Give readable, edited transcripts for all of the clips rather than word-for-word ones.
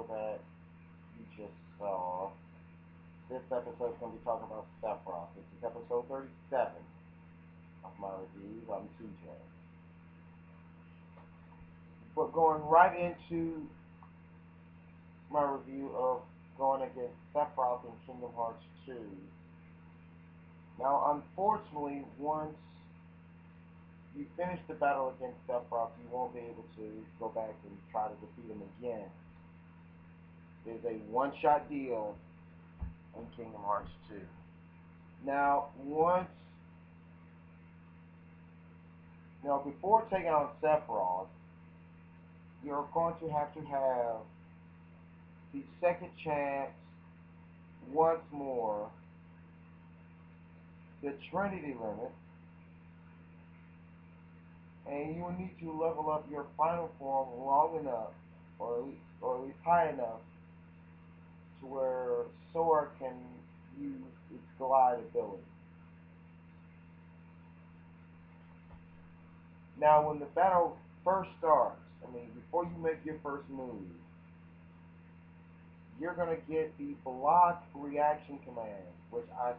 video that you just saw, this episode is going to be talking about Sephiroth. This is episode 37 of my reviews. I'm TJ. But going right into my review of going against Sephiroth in Kingdom Hearts 2. Now, unfortunately, once you finish the battle against Sephiroth, you won't be able to go back and try to defeat him again. There's a one-shot deal in Kingdom Hearts 2. Now, before taking on Sephiroth, you're going to have the second chance once more, the Trinity limit, and you will need to level up your final form long enough, or at least high enough, to where Sora can use its glide ability. Now, when the battle first starts, before you make your first move, you're gonna get the block reaction command, which I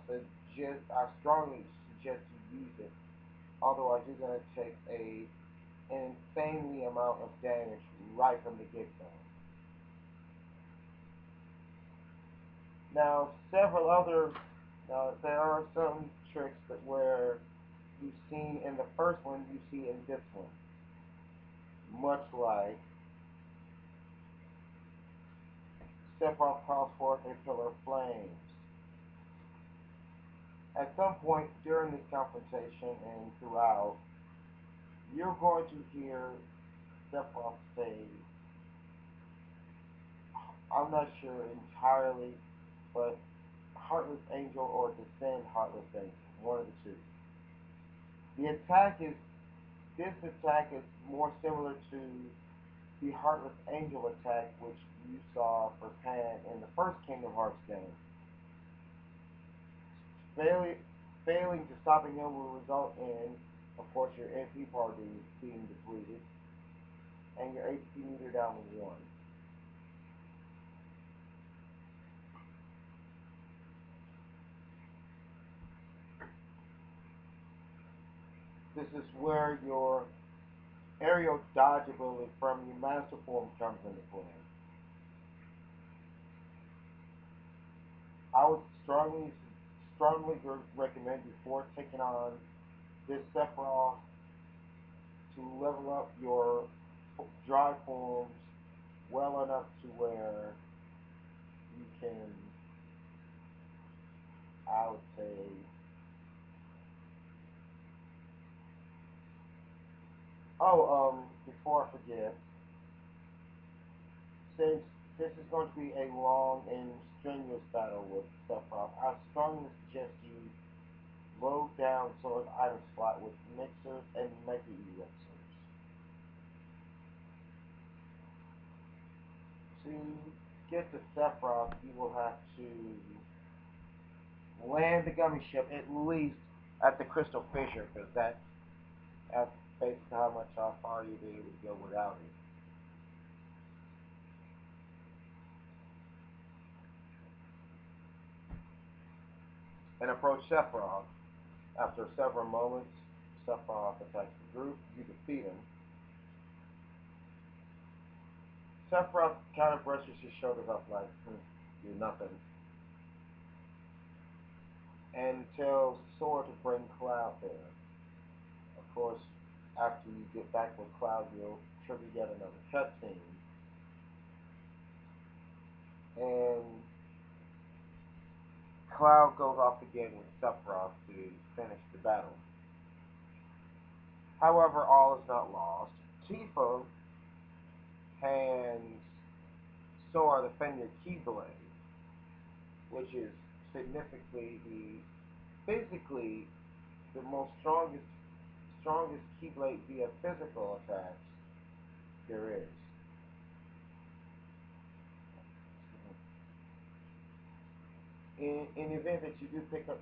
strongly suggest you use it. Otherwise, you're gonna take an insanely amount of damage right from the get-go. Now, there are some tricks where you've seen in the first one, you see in this one. Much like Sephiroth calls forth a pillar of flames. At some point during this confrontation and throughout, you're going to hear Sephiroth say, I'm not sure entirely, but Heartless Angel or Descend Heartless Angel, one of the two. This attack is more similar to the Heartless Angel attack, which you saw for Pan in the first Kingdom Hearts game. Failing to stopping him will result in, of course, your MP party being depleted, and your HP meter down to 1. This is where your aerial dodge ability from your Master Form comes into play. I would strongly recommend before taking on this Sephiroth to level up your dry forms well enough to where you can, I would say, before I forget, since this is going to be a long and strenuous battle with Sephiroth, I strongly suggest you load down Sora's item slot with mixers and mega elixirs. To get to Sephiroth, you will have to land the gummy ship at least at the Crystal Fissure, because that's basically how far you'll be able to go without it. And approach Sephiroth. After several moments, Sephiroth attacks the group. You defeat him. Sephiroth kind of brushes his shoulders up like, you're nothing. And tells Sora to bring Cloud there. Of course, after you get back with Cloud, you'll trigger yet another cutscene. And Cloud goes off again with Sephiroth to finish the battle. However, all is not lost. Tifa hands Sora the Fenrir Keyblade, which is physically the strongest Keyblade via physical attacks there is. In the event that you do pick up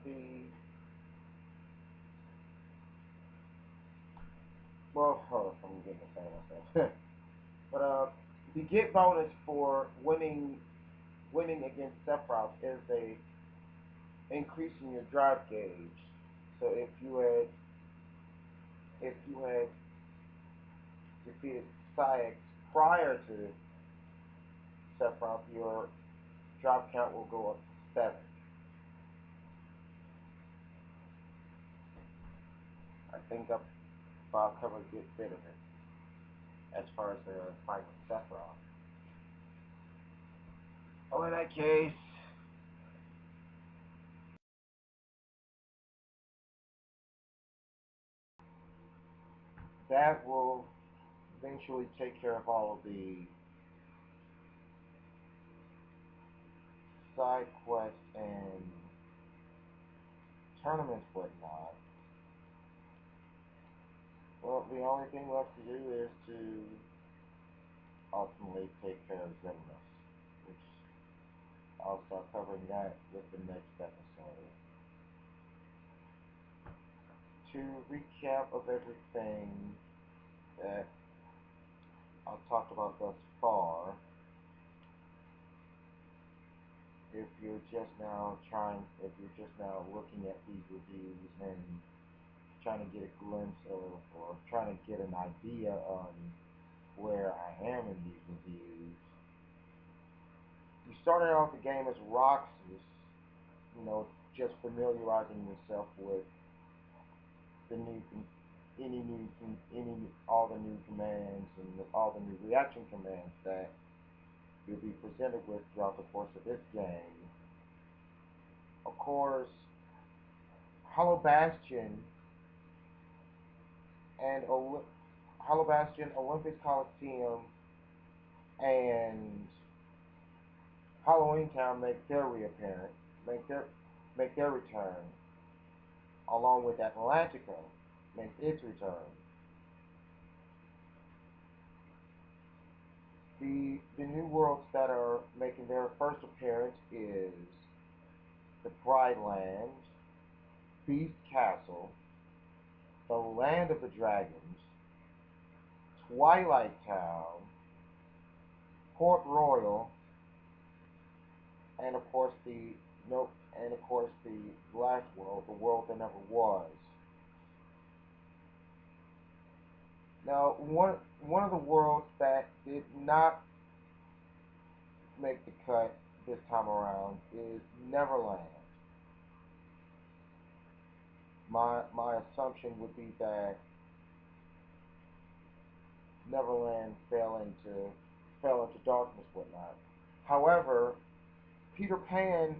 I'm getting ahead of myself. But The get bonus for winning against Sephiroth is a increasing your drive gauge. So if you had defeated Saix prior to Sephiroth, your drop count will go up to 7. I think I'll cover a good bit of it as far as the fight with Sephiroth. Oh, in that case, that will eventually take care of all of the side quests and tournaments, whatnot. Well, the only thing left to do is to ultimately take care of Xemnas, which I'll start covering that with the next episode. To recap of everything that I've talked about thus far, if you're just now looking at these reviews and trying to get a glimpse of, or trying to get an idea on where I am in these reviews, you started out the game as Roxas, just familiarizing yourself with the new, all the new commands and all the new reaction commands that you'll be presented with throughout the course of this game. Of course, Hollow Bastion and Hollow Bastion, Olympus Coliseum, and Halloween Town make their reappearance, make their return, along with Atlantica makes its return. The new worlds that are making their first appearance is the Pride Land, Beast Castle, the Land of the Dragons, Twilight Town, Port Royal, and of course the no, and of course the last world, the world that never was. Now, one of the worlds that did not make the cut this time around is Neverland. My assumption would be that Neverland fell into darkness, whatnot. However, Peter Pan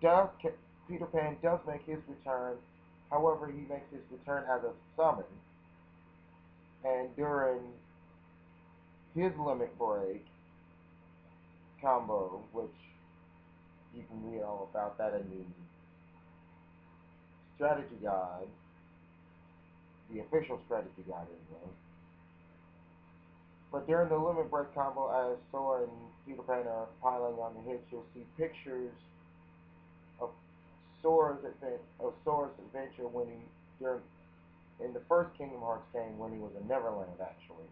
does Peter Pan does make his return. However, he makes his return as a summon, and during his limit break combo, which you can read all about that in the strategy guide, the official strategy guide anyway. But during the limit break combo, as Sora and Peter Pan are piling on the hits, you'll see pictures of Sora's adventure when he during in the first Kingdom Hearts game when he was in Neverland actually.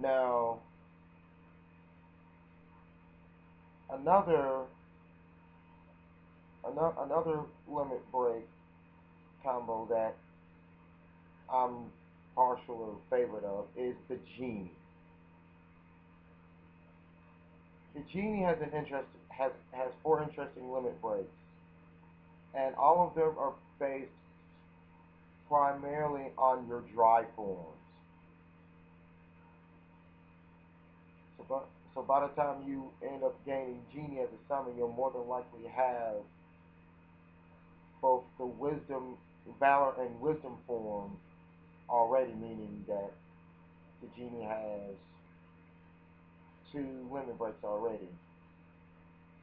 Now another another limit break combo that I'm partial or favorite of is the Genie. The Genie has four interesting limit breaks, and all of them are based primarily on your dry forms. So by the time you end up gaining Genie as a summon, you'll more than likely have both the Wisdom, Valor, and Wisdom forms already, meaning that the Genie has two limit breaks already.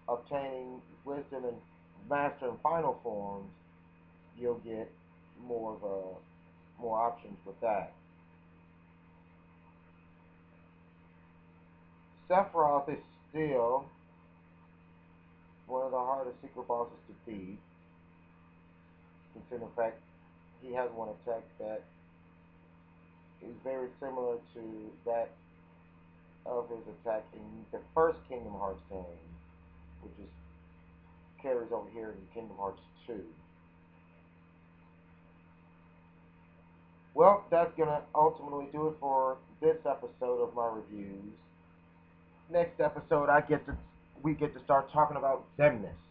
Obtaining Wisdom and Master and Final forms, you'll get more options with that. Sephiroth is still one of the hardest secret bosses to beat, considering the fact he has one attack that is very similar to that of his attack in the first Kingdom Hearts game, which is carries over here in Kingdom Hearts 2. Well, that's gonna ultimately do it for this episode of my reviews. Next episode, we get to start talking about Xemnas.